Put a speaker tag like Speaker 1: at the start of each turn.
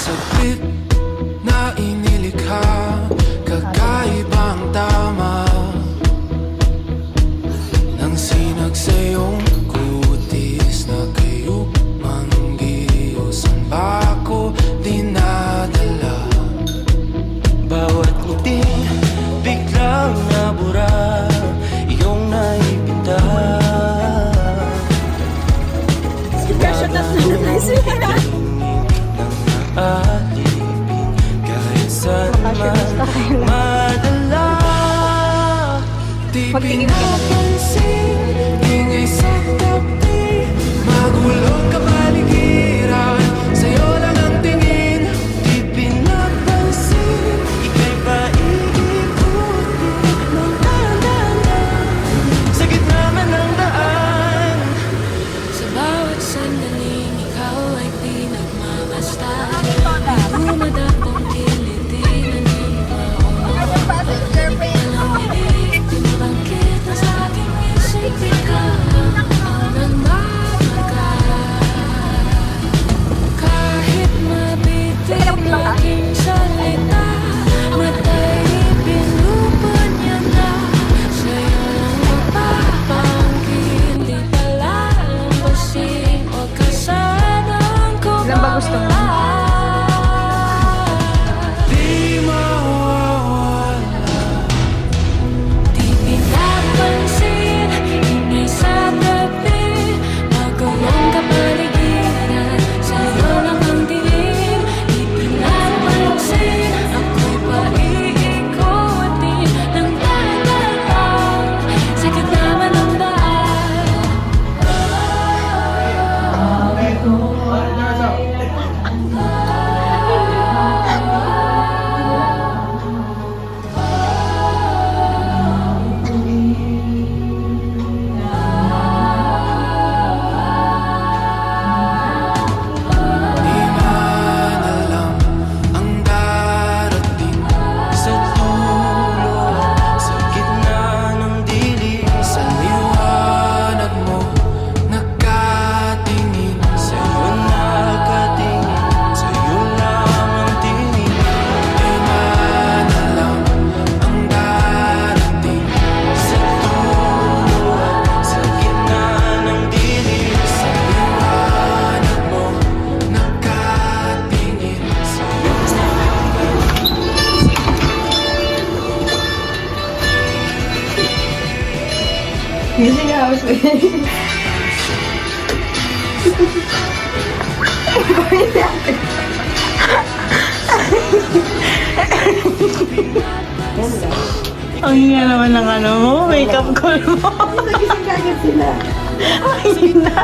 Speaker 1: saglit na inilikha, kakaibang tama nang sinag sa iyong kutis na kayo manggiusan ba ako dinadala? Bawat ngiting biglang nabura, iyong naipinta. Kahit saan man madala, di pinapansin, ingay sa tabi, magulong kapaligiran, sa'yo lang ang tingin. Di pinapansin, ika'y paikot-ikot ng daan-daan, sa gitna man ng daan. Sa bawat sandaling ikaw ay pinagmamasta, di dumadapong kiliti na di alam hindi pinabangkit na sa aking isip ikaw ang nagmamaka. Kahit mabitin aking salita, matay pinupad niya na, sa'yo lang mapapangkin, di palalampasin, huwag ka sanang kumawala. Di mawawala, di pinapansin, ingay sa tabi, magulong kapaligiran, sa'yo lang ang tingin. Di pinapansin, ako'y paiikutin ng daan-daan, sa gitna man ng daan. Di man alam ang darating sa dulo, sa gitna ng dilim, sa liwanag mo nakatingin, sa'yo nakatingin, sa'yo lang ang tingin. Di man alam ang darating sa dulo, sa gitna ng dilim, sa liwanag mo nakatingin, sa'yo
Speaker 2: Music house.
Speaker 3: Ang hina naman ng ano mo, makeup call mo.
Speaker 2: Nagising kagad sila.
Speaker 3: Ang hina.